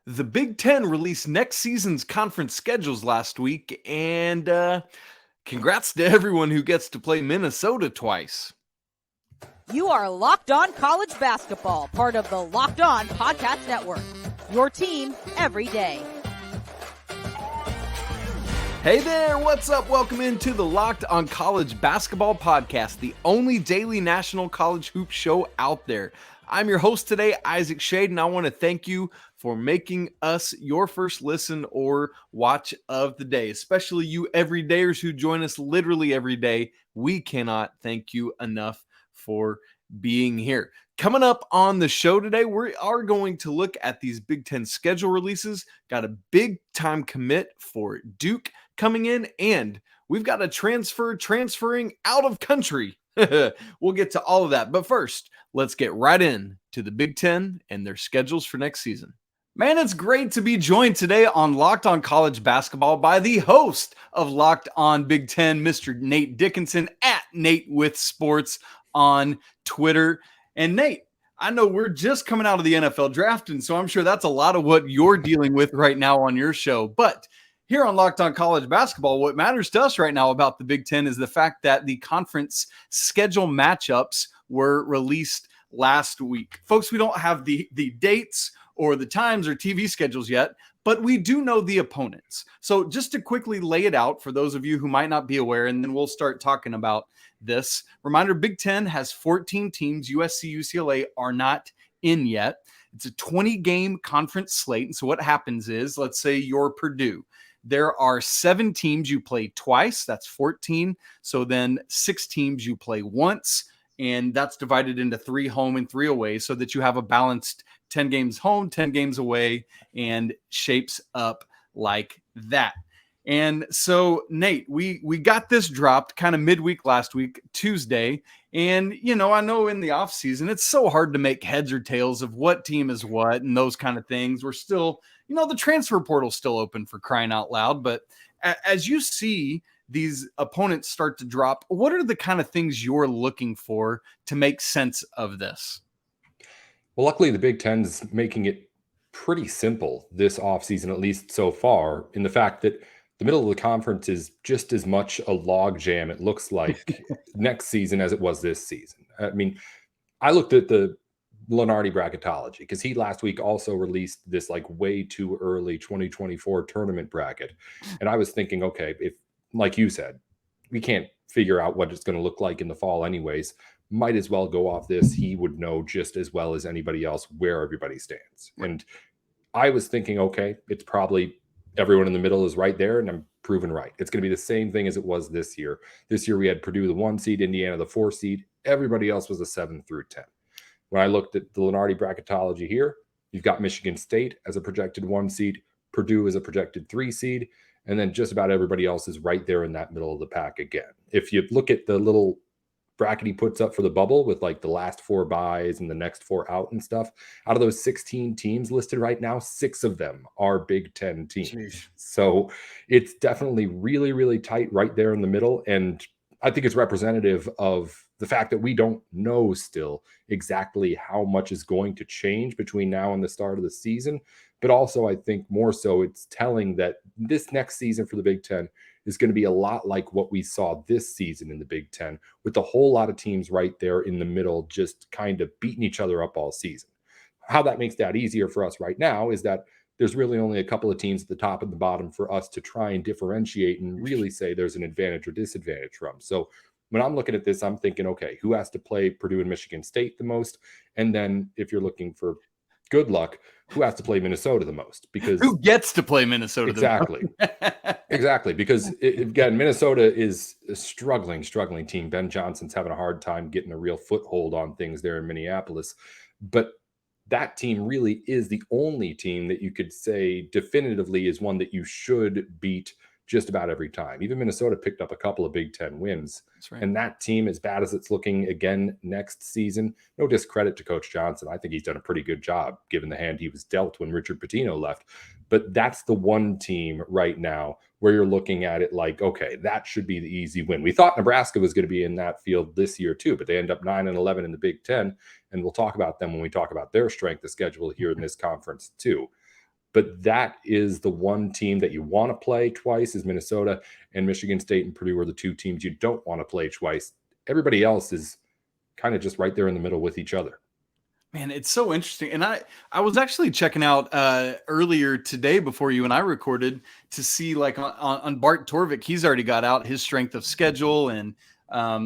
The Big Ten released next season's conference schedules last week, and congrats to everyone who gets to play Minnesota twice. You are Locked On College Basketball, part of the Locked On Podcast Network. Your team every day. Hey there, what's up? Welcome into the Locked On College Basketball Podcast, the only daily national college hoop show out there. I'm your host today, Isaac Shade, and I want to thank you for making us your first listen or watch of the day, especially you everydayers who join us literally every day. We cannot thank you enough for being here. Coming up on the show today, we are going to look at these Big Ten schedule releases. Got a big time commit for Duke coming in, and we've got a transferring out of country. We'll get to all of that. But first, let's get right in to the Big Ten and their schedules for next season. Man, it's great to be joined today on Locked On College Basketball by the host of Locked On Big Ten, Mr. Nate Dickinson, at Nate with Sports on Twitter. And Nate, I know we're just coming out of the NFL draft, and so I'm sure that's a lot of what you're dealing with right now on your show. But here on Locked On College Basketball, what matters to us right now about the Big Ten is the fact that the conference schedule matchups were released last week. Folks, we don't have the dates or the times or TV schedules yet, but we do know the opponents. So just to quickly lay it out for those of you who might not be aware, and then we'll start talking about this. Reminder, Big Ten has 14 teams. USC, UCLA are not in yet. It's a 20-game conference slate. And so what happens is, let's say you're Purdue. There are 7 teams you play twice. That's 14. So then 6 teams you play once. And that's divided into 3 home and 3 away so that you have a balanced 10 games home, 10 games away, and shapes up like that. And so, Nate, we got this dropped kind of midweek last week, Tuesday. And, I know in the offseason, it's so hard to make heads or tails of what team is what and those kind of things. We're still, the transfer portal's still open for crying out loud. But as you see these opponents start to drop, what are the kind of things you're looking for to make sense of this? Well, luckily, the Big Ten is making it pretty simple this offseason, at least so far, in the fact that the middle of the conference is just as much a logjam, it looks like, next season as it was this season. I mean, I looked at the Lunardi bracketology because he last week also released this way too early 2024 tournament bracket. And I was thinking, okay, if, like you said, we can't figure out what it's going to look like in the fall anyways, might as well go off this. He would know just as well as anybody else where everybody stands. And I was thinking, okay, it's probably everyone in the middle is right there, and I'm proven right. It's going to be the same thing as it was this year. This year we had Purdue, the 1 seed, Indiana, the 4 seed. Everybody else was a 7 through 10. When I looked at the Lunardi bracketology here, you've got Michigan State as a projected 1 seed, Purdue as a projected 3 seed, and then just about everybody else is right there in that middle of the pack again. If you look at the little bracket he puts up for the bubble with the last 4 buys and the next 4 out and stuff, out of those 16 teams listed right now, 6 of them are Big Ten teams. Jeez. So it's definitely really, really tight right there in the middle. And I think it's representative of the fact that we don't know still exactly how much is going to change between now and the start of the season. But also, I think more so it's telling that this next season for the Big Ten is going to be a lot like what we saw this season in the Big Ten, with a whole lot of teams right there in the middle just kind of beating each other up all season. How that makes that easier for us right now is that there's really only a couple of teams at the top and the bottom for us to try and differentiate and really say there's an advantage or disadvantage from. So when I'm looking at this, I'm thinking, okay, who has to play Purdue and Michigan State the most? And then if you're looking for good luck, who has to play Minnesota the most? Because who gets to play Minnesota exactly. the most? Exactly. Because again, Minnesota is a struggling team. Ben Johnson's having a hard time getting a real foothold on things there in Minneapolis. But that team really is the only team that you could say definitively is one that you should beat just about every time. Even Minnesota picked up a couple of Big Ten wins. That's right. And that team, as bad as it's looking again next season, no discredit to Coach Johnson. I think he's done a pretty good job given the hand he was dealt when Richard Pitino left. But that's the one team right now where you're looking at it like, okay, that should be the easy win. We thought Nebraska was going to be in that field this year too, but they end up 9-11 in the Big Ten. And we'll talk about them when we talk about their strength of schedule here in this conference too. But that is the one team that you want to play twice, is Minnesota, and Michigan State and Purdue are the two teams you don't want to play twice. Everybody else is kind of just right there in the middle with each other. Man, it's so interesting. And I was actually checking out earlier today before you and I recorded to see like on Bart Torvik, he's already got out his strength of schedule and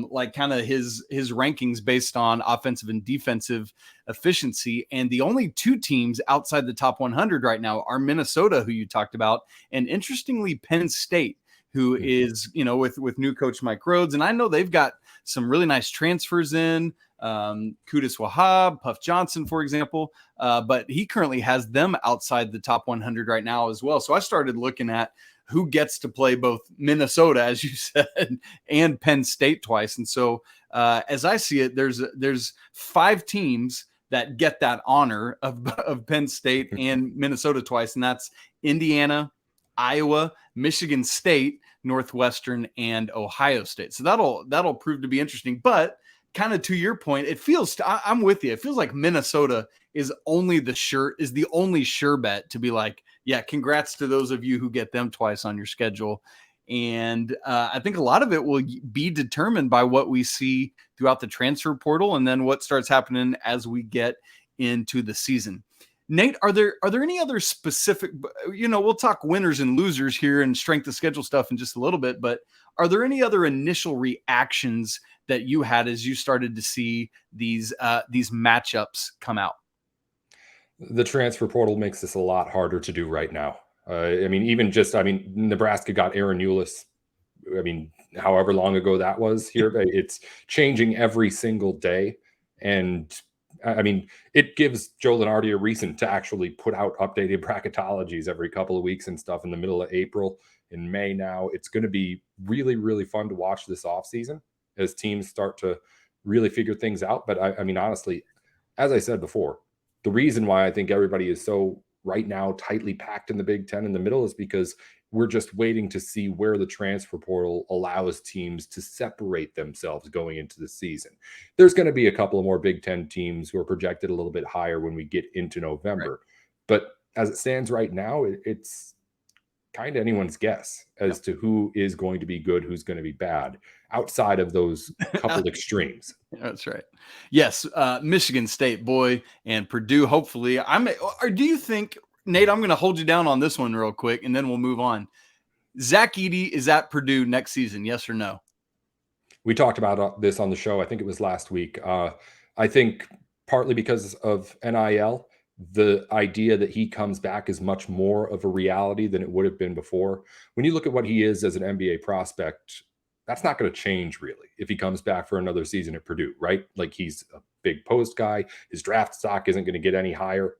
like kind of his rankings based on offensive and defensive efficiency. And the only two teams outside the top 100 right now are Minnesota, who you talked about, and interestingly, Penn State, who is, with new coach Mike Rhodes. And I know they've got some really nice transfers in. Qudus Wahab, Puff Johnson, for example, but he currently has them outside the top 100 right now as well. So I started looking at who gets to play both Minnesota, as you said, and Penn State twice. And so as I see it, there's 5 teams that get that honor of Penn State and Minnesota twice, and that's Indiana, Iowa, Michigan State, Northwestern, and Ohio State. So that'll prove to be interesting. But kind of to your point, I'm with you. It feels like Minnesota is the only sure bet to be like, yeah, congrats to those of you who get them twice on your schedule. And I think a lot of it will be determined by what we see throughout the transfer portal and then what starts happening as we get into the season. Nate, are there any other specific, we'll talk winners and losers here and strength of schedule stuff in just a little bit, but are there any other initial reactions that you had as you started to see these matchups come out? The transfer portal makes this a lot harder to do right now. Nebraska got Aaron Eulis. However long ago that was here, it's changing every single day. And it gives Joe Lunardi a reason to actually put out updated bracketologies every couple of weeks and stuff in the middle of April. In May now, it's going to be really, really fun to watch this offseason as teams start to really figure things out. But honestly, as I said before, the reason why I think everybody is so right now tightly packed in the Big Ten in the middle is because we're just waiting to see where the transfer portal allows teams to separate themselves going into the season. There's going to be a couple of more Big Ten teams who are projected a little bit higher when we get into November. Right. But as it stands right now, it's kind of anyone's guess as to who is going to be good, who's going to be bad, outside of those couple extremes. That's right. Yes, Michigan State, boy, and Purdue, hopefully. Or do you think, Nate, I'm going to hold you down on this one real quick, and then we'll move on. Zach Edey is at Purdue next season, yes or no? We talked about this on the show. I think it was last week. I think partly because of NIL, the idea that he comes back is much more of a reality than it would have been before. When you look at what he is as an NBA prospect, that's not going to change really if he comes back for another season at Purdue, right? Like, he's a big post guy. His draft stock isn't going to get any higher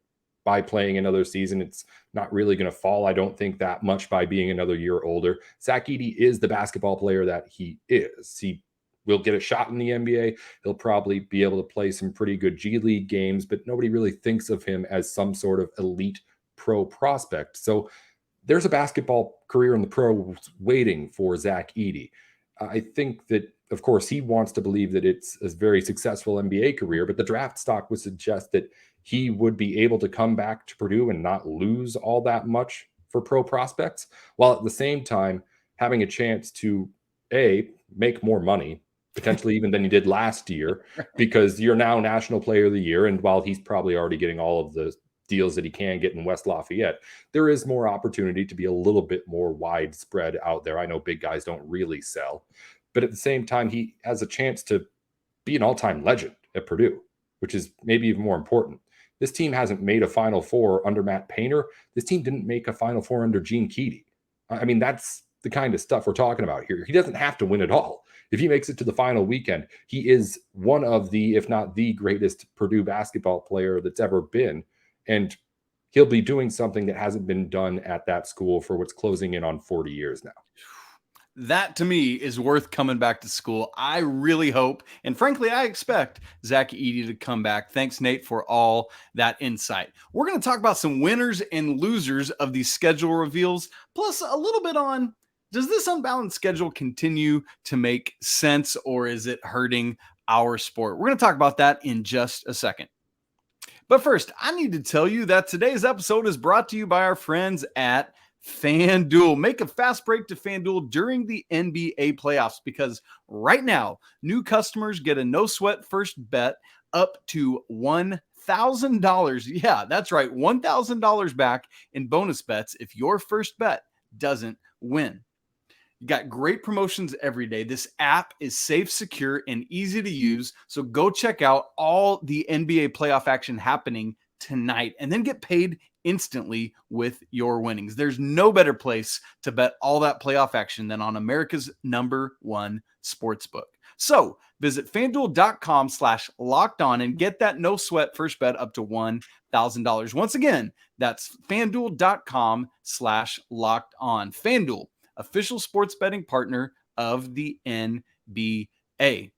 by playing another season. It's not really going to fall, I don't think, that much by being another year older. Zach Edey is the basketball player that he is. He will get a shot in the NBA. He'll probably be able to play some pretty good G League games, but nobody really thinks of him as some sort of elite pro prospect. So there's a basketball career in the pros waiting for Zach Edey. I think that, of course, he wants to believe that it's a very successful NBA career, but the draft stock would suggest that he would be able to come back to Purdue and not lose all that much for pro prospects, while at the same time having a chance to, make more money, potentially even than he did last year, because you're now National Player of the Year. And while he's probably already getting all of the deals that he can get in West Lafayette, there is more opportunity to be a little bit more widespread out there. I know big guys don't really sell, but at the same time, he has a chance to be an all-time legend at Purdue, which is maybe even more important. This team hasn't made a Final Four under Matt Painter. This team didn't make a Final Four under Gene Keady. That's the kind of stuff we're talking about here. He doesn't have to win it all. If he makes it to the final weekend, he is one of the, if not the greatest Purdue basketball player that's ever been. And he'll be doing something that hasn't been done at that school for what's closing in on 40 years now. That, to me, is worth coming back to school. I really hope, and frankly, I expect Zach Edey to come back. Thanks, Nate, for all that insight. We're going to talk about some winners and losers of these schedule reveals, plus a little bit on, does this unbalanced schedule continue to make sense, or is it hurting our sport? We're going to talk about that in just a second. But first, I need to tell you that today's episode is brought to you by our friends at FanDuel. Make a fast break to FanDuel during the NBA playoffs because right now, new customers get a no sweat first bet up to $1,000. Yeah, that's right. $1,000 back in bonus bets if your first bet doesn't win. You got great promotions every day. This app is safe, secure, and easy to use. So go check out all the NBA playoff action happening tonight and then get paid instantly with your winnings. There's no better place to bet all that playoff action than on America's #1 sportsbook. So visit FanDuel.com/lockedon and get that no sweat first bet up to $1,000. Once again, that's FanDuel.com/lockedon. FanDuel, official sports betting partner of the NBA.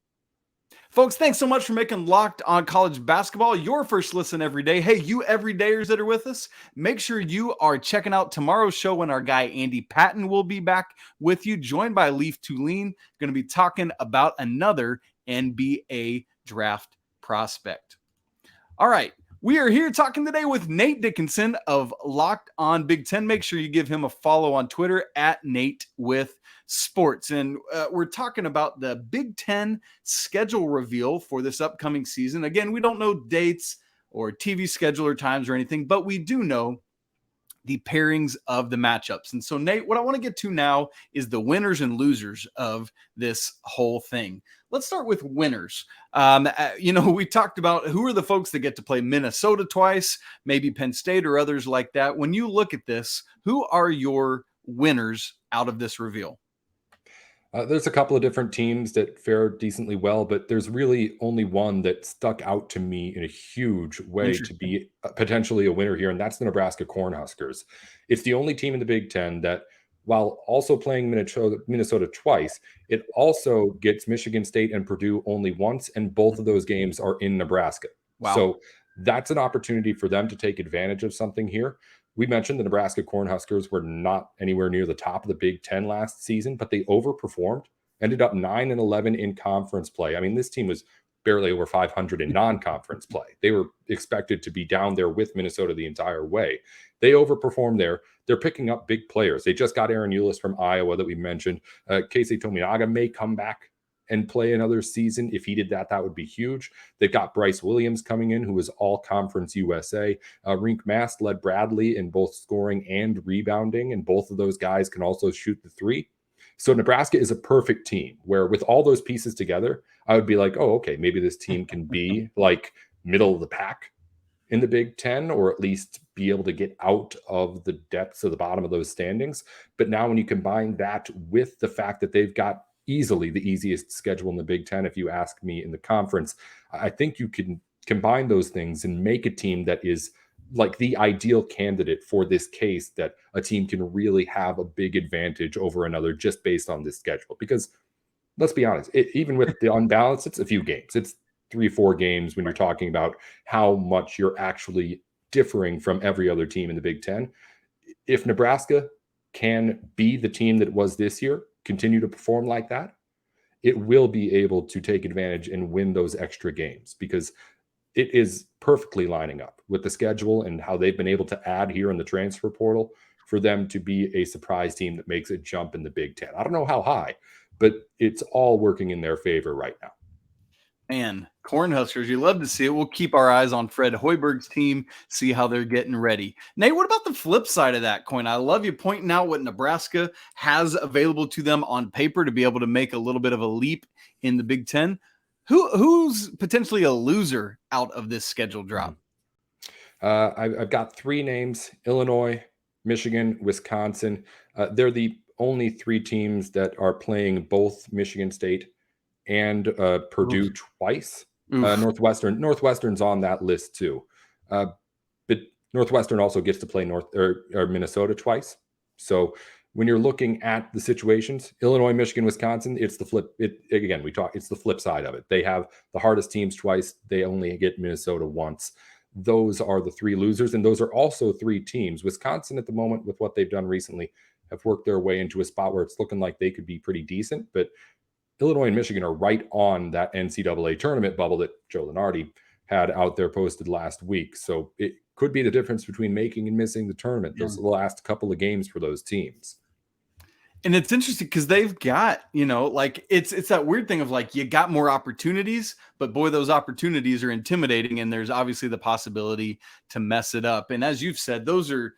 Folks, thanks so much for making Locked On College Basketball your first listen every day. Hey, you everydayers that are with us, make sure you are checking out tomorrow's show when our guy Andy Patton will be back with you, joined by Leaf Tulane. Going to be talking about another NBA draft prospect. All right. We are here talking today with Nate Dickinson of Locked On Big Ten. Make sure you give him a follow on Twitter at Nate with Sports. And we're talking about the Big Ten schedule reveal for this upcoming season. Again, we don't know dates or TV schedule or times or anything, but we do know the pairings of the matchups. And so, Nate, what I want to get to now is the winners and losers of this whole thing. Let's start with winners. We talked about who are the folks that get to play Minnesota twice, maybe Penn State or others like that. When you look at this, who are your winners out of this reveal? There's a couple of different teams that fare decently well, but there's really only one that stuck out to me in a huge way to be potentially a winner here, and that's the Nebraska Cornhuskers. It's the only team in the Big Ten that, while also playing Minnesota twice, it also gets Michigan State and Purdue only once, and both of those games are in Nebraska. Wow. So that's an opportunity for them to take advantage of something here. We mentioned the Nebraska Cornhuskers were not anywhere near the top of the Big Ten last season, but they overperformed, ended up 9-11 in conference play. I mean, this team was barely over 500 in non-conference play. They were expected to be down there with Minnesota the entire way. They overperformed there. They're picking up big players. They just got Aaron Eulis from Iowa that we mentioned. Casey Tominaga may come back and play another season. If he did that, that would be huge. They've got Bryce Williams coming in, who is all conference USA. Rink Mast led Bradley in both scoring and rebounding, and both of those guys can also shoot the three. So Nebraska is a perfect team where with all those pieces together, I would be like, oh, okay, maybe this team can be like middle of the pack in the Big Ten, or at least be able to get out of the depths of the bottom of those standings. But now when you combine that with the fact that they've got easily the easiest schedule in the Big Ten, if you ask me, in the conference, I think you can combine those things and make a team that is like the ideal candidate for this case, that a team can really have a big advantage over another just based on this schedule. Because let's be honest, even with the unbalance, it's a few games. It's 3-4 games when you're talking about how much you're actually differing from every other team in the Big Ten. If Nebraska can be the team that it was this year, continue to perform like that, it will be able to take advantage and win those extra games, because it is perfectly lining up with the schedule and how they've been able to add here in the transfer portal for them to be a surprise team that makes a jump in the Big Ten. I don't know how high, but it's all working in their favor right now. Man, Cornhuskers, you love to see it. We'll keep our eyes on Fred Hoiberg's team, see how they're getting ready. Nate, what about the flip side of that coin? I love you pointing out what Nebraska has available to them on paper to be able to make a little bit of a leap in the Big Ten. Who's potentially a loser out of this schedule drop? I've got three names: Illinois, Michigan, Wisconsin. They're the only three teams that are playing both Michigan State and Purdue twice. Northwestern's on that list too, but Northwestern also gets to play Minnesota twice. So when you're looking at the situations, Illinois, Michigan, Wisconsin, it's the flip. It's the flip side of it. They have the hardest teams twice. They only get Minnesota once. Those are the three losers, and those are also three teams. Wisconsin, at the moment, with what they've done recently, have worked their way into a spot where it's looking like they could be pretty decent, but Illinois and Michigan are right on that NCAA tournament bubble that Joe Lunardi had out there posted last week. So it could be the difference between making and missing the tournament, those last couple of games for those teams. And it's interesting because they've got, like it's that weird thing of like you got more opportunities, but boy, those opportunities are intimidating, and there's obviously the possibility to mess it up. And as you've said, those are,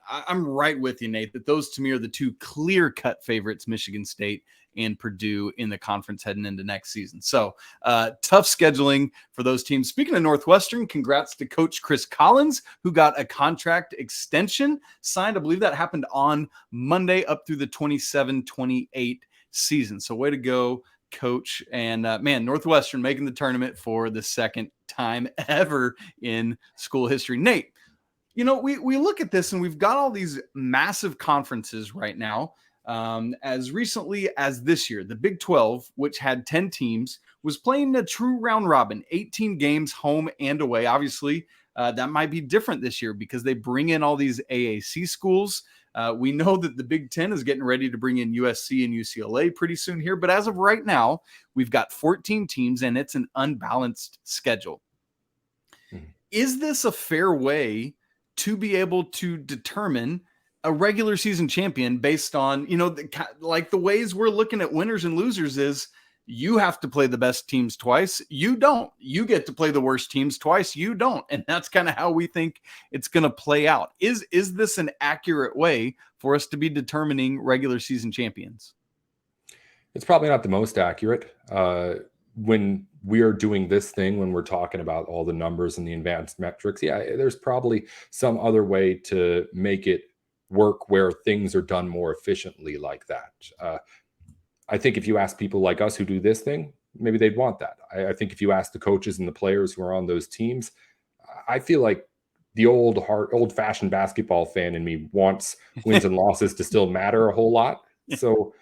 I'm right with you, Nate, that those to me are the two clear-cut favorites, Michigan State and Purdue, in the conference heading into next season. So tough scheduling for those teams. Speaking of Northwestern, congrats to Coach Chris Collins, who got a contract extension signed. I believe that happened on Monday up through the 27-28 season. So way to go, Coach. And man, Northwestern making the tournament for the second time ever in school history. Nate, we look at this and we've got all these massive conferences right now. As recently as this year, the Big 12, which had 10 teams, was playing a true round robin, 18 games home and away. Obviously, that might be different this year because they bring in all these AAC schools. We know that the Big 10 is getting ready to bring in USC and UCLA pretty soon here. But as of right now, we've got 14 teams and it's an unbalanced schedule. Is this a fair way to be able to determine a regular season champion based on, like the ways we're looking at winners and losers is you have to play the best teams twice. You don't. You get to play the worst teams twice. You don't. And that's kind of how we think it's going to play out. Is this an accurate way for us to be determining regular season champions? It's probably not the most accurate. When we are doing this thing, when we're talking about all the numbers and the advanced metrics, there's probably some other way to make it work where things are done more efficiently like that. I think if you ask people like us who do this thing, maybe they'd want that. I think if you ask the coaches and the players who are on those teams, I feel like the old-fashioned basketball fan in me wants wins and losses to still matter a whole lot. So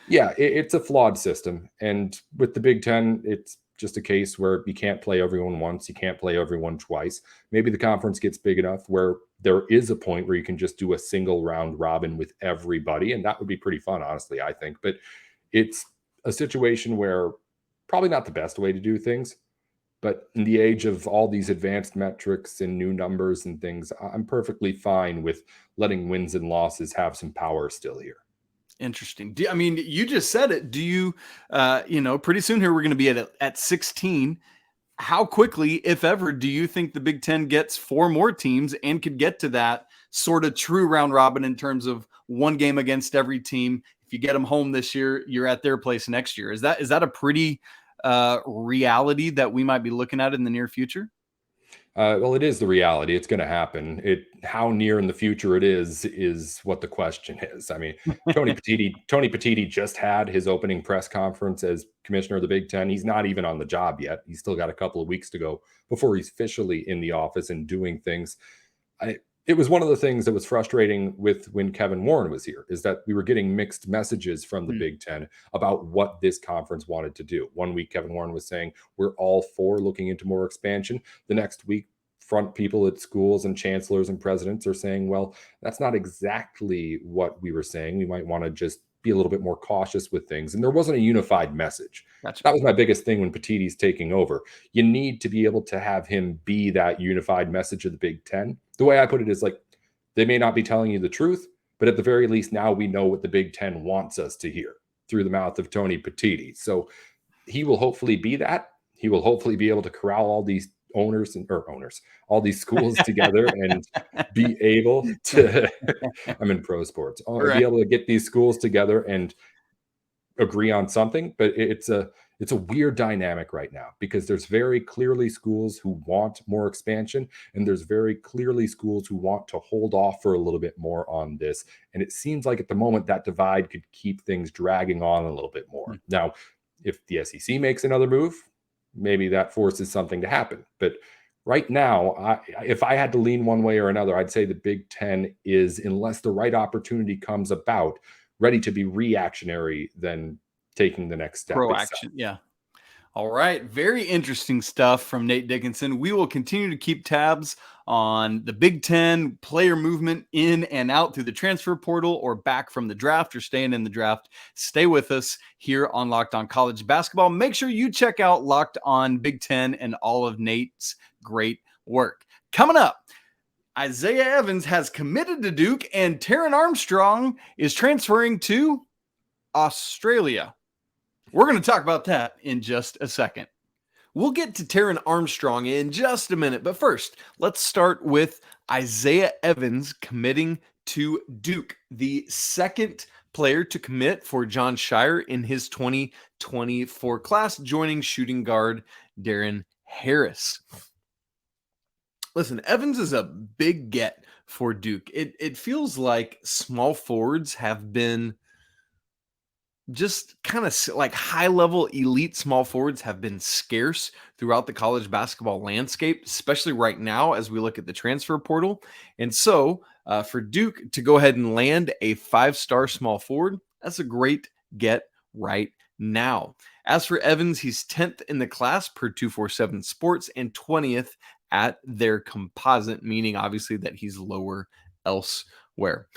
yeah, it's a flawed system. And with the Big Ten, it's just a case where you can't play everyone once, you can't play everyone twice. Maybe the conference gets big enough where there is a point where you can just do a single round robin with everybody, and that would be pretty fun, honestly, I think. But it's a situation where probably not the best way to do things. But in the age of all these advanced metrics and new numbers and things, I'm perfectly fine with letting wins and losses have some power still here. Interesting. I mean, you just said it. Do you, pretty soon here we're going to be at 16. How quickly, if ever, do you think the Big Ten gets 4 more teams and could get to that sort of true round robin in terms of one game against every team? If you get them home this year, you're at their place next year. Is that a pretty reality that we might be looking at in the near future? Well, it is the reality. It's going to happen. How near in the future it is what the question is. I mean, Tony Petitti just had his opening press conference as commissioner of the Big Ten. He's not even on the job yet. He's still got a couple of weeks to go before he's officially in the office and doing things. It was one of the things that was frustrating with when Kevin Warren was here, is that we were getting mixed messages from the Big Ten about what this conference wanted to do. One week, Kevin Warren was saying, we're all for looking into more expansion. The next week, front people at schools and chancellors and presidents are saying, well, that's not exactly what we were saying. We might want to just be a little bit more cautious with things. And there wasn't a unified message. That was my biggest thing when Petitti's taking over. You need to be able to have him be that unified message of the Big Ten. The way I put it is like, they may not be telling you the truth, but at the very least, now we know what the Big Ten wants us to hear through the mouth of Tony Petitti. So he will hopefully be that. He will hopefully be able to corral all these all these schools together and be able to, I'm in pro sports, be able to get these schools together and agree on something. But it's a weird dynamic right now because there's very clearly schools who want more expansion and there's very clearly schools who want to hold off for a little bit more on this. And it seems like at the moment that divide could keep things dragging on a little bit more. Now, if the SEC makes another move, maybe that forces something to happen. But right now, if I had to lean one way or another, I'd say the Big Ten is, unless the right opportunity comes about, ready to be reactionary than taking the next step. Proaction, yeah. All right. Very interesting stuff from Nate Dickinson. We will continue to keep tabs on the Big Ten player movement in and out through the transfer portal or back from the draft or staying in the draft. Stay with us here on Locked On College Basketball. Make sure you check out Locked On Big Ten and all of Nate's great work. Coming up, Isaiah Evans has committed to Duke and Taran Armstrong is transferring to Australia. We're going to talk about that in just a second. We'll get to Taran Armstrong in just a minute, but first, let's start with Isaiah Evans committing to Duke, the second player to commit for John Shire in his 2024 class, joining shooting guard Darren Harris. Listen, Evans is a big get for Duke. It feels like small forwards have been just kind of like high-level elite small forwards have been scarce throughout the college basketball landscape, especially right now as we look at the transfer portal. And so for Duke to go ahead and land a 5-star small forward, that's a great get right now. As for Evans, he's 10th in the class per 247 Sports and 20th at their composite, meaning obviously that he's lower elsewhere.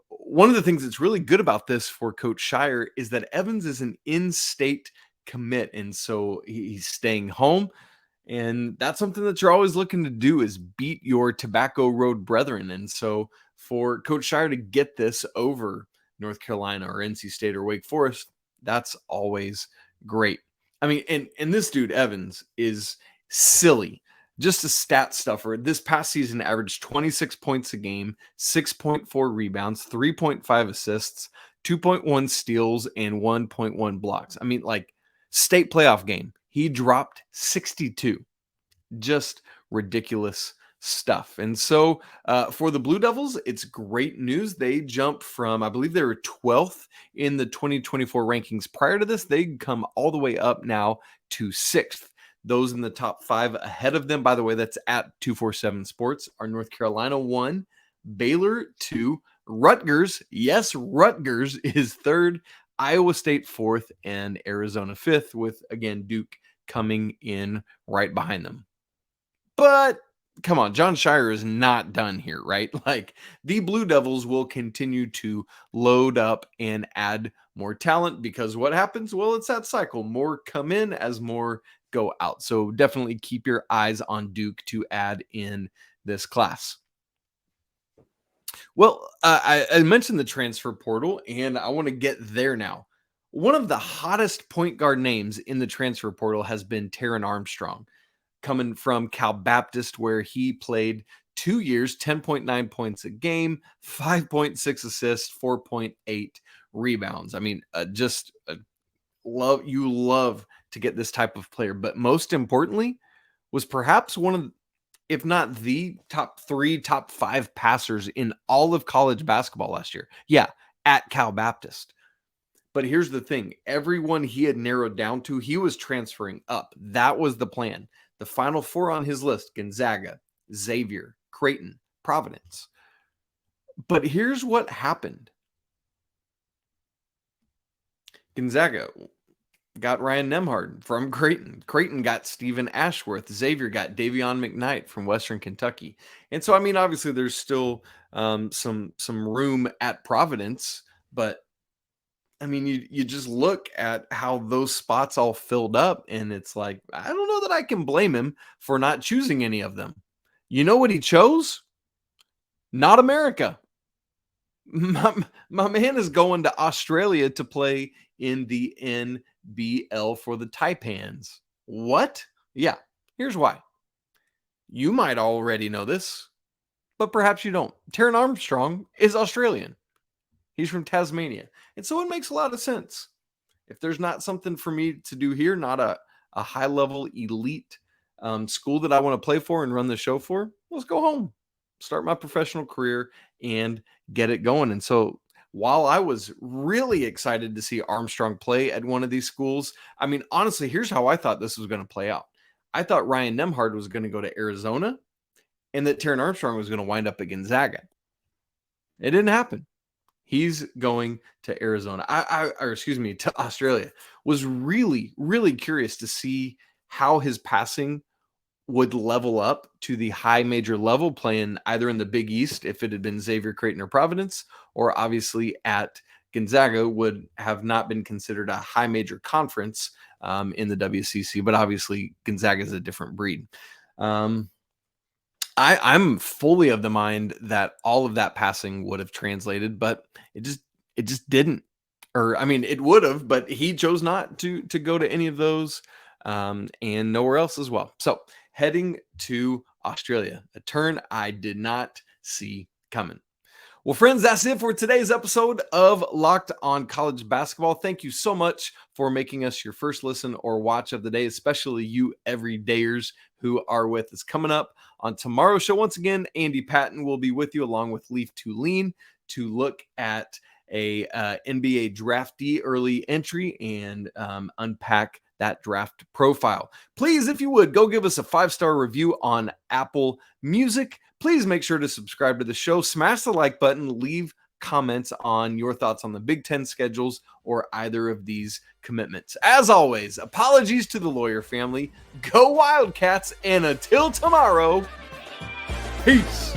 One of the things that's really good about this for Coach Shire is that Evans is an in-state commit, and so he's staying home. And that's something that you're always looking to do is beat your Tobacco Road brethren. And so for Coach Shire to get this over North Carolina or NC State or Wake Forest, that's always great. I mean, and this dude, Evans, is silly. Just a stat stuffer. This past season averaged 26 points a game, 6.4 rebounds, 3.5 assists, 2.1 steals, and 1.1 blocks. I mean, like state playoff game, he dropped 62. Just ridiculous stuff. And so for the Blue Devils, it's great news. They jump from, I believe they were 12th in the 2024 rankings prior to this. They come all the way up now to 6th. Those in the top 5 ahead of them, by the way, that's at 247 Sports, are North Carolina 1, Baylor 2, Rutgers, yes, Rutgers is 3rd, Iowa State 4th, and Arizona 5th, with, again, Duke coming in right behind them. But come on, John Shire is not done here, right? Like the Blue Devils will continue to load up and add more talent because what happens? Well, it's that cycle. More come in as more go out. So definitely keep your eyes on Duke to add in this class. Well, I mentioned the transfer portal, and I want to get there now. One of the hottest point guard names in the transfer portal has been Taran Armstrong, coming from Cal Baptist, where he played 2 years, 10.9 points a game, 5.6 assists, 4.8 rebounds. I mean, love to get this type of player, but most importantly was perhaps one of, if not the top 3, top 5 passers in all of college basketball last year. Yeah, at Cal Baptist. But here's the thing. Everyone he had narrowed down to, he was transferring up. That was the plan. The final 4 on his list, Gonzaga, Xavier, Creighton, Providence. But here's what happened. Gonzaga got Ryan Nembhard from Creighton. Creighton got Stephen Ashworth. Xavier got Davion McKnight from Western Kentucky. And so, I mean, obviously there's still some room at Providence, but I mean, you just look at how those spots all filled up, and it's like, I don't know that I can blame him for not choosing any of them. You know what he chose? Not America. My man is going to Australia to play in the NBL for the Taipans. What? Yeah, here's why. You might already know this, but perhaps you don't. Taran Armstrong is Australian. He's from Tasmania. And so it makes a lot of sense. If there's not something for me to do here, not a high-level elite school that I want to play for and run the show for, let's go home, start my professional career, and get it going. And so while I was really excited to see Armstrong play at one of these schools, I mean, honestly, here's how I thought this was going to play out. I thought Ryan Nembhard was going to go to Arizona and that Taran Armstrong was going to wind up at Gonzaga. It didn't happen. He's going to Arizona. To Australia. Was really, really curious to see how his passing would level up to the high major level, playing either in the Big East, if it had been Xavier, Creighton, or Providence, or obviously at Gonzaga, would have not been considered a high major conference in the WCC, but obviously Gonzaga is a different breed. I'm fully of the mind that all of that passing would have translated, but it just didn't. Or I mean, it would have, but he chose not to go to any of those, and nowhere else as well. So heading to Australia, a turn I did not see coming. Well, friends, that's it for today's episode of Locked on College Basketball. Thank you so much for making us your first listen or watch of the day, especially you everydayers who are with us. Coming up on tomorrow's show, once again, Andy Patton will be with you along with Leaf Tulane to look at a NBA draftee early entry and unpack that draft profile. Please, if you would, go give us a 5-star review on Apple Music. Please make sure to subscribe to the show, smash the like button, leave comments on your thoughts on the Big Ten schedules or either of these commitments. As always, apologies to the lawyer family. Go Wildcats, and until tomorrow, peace.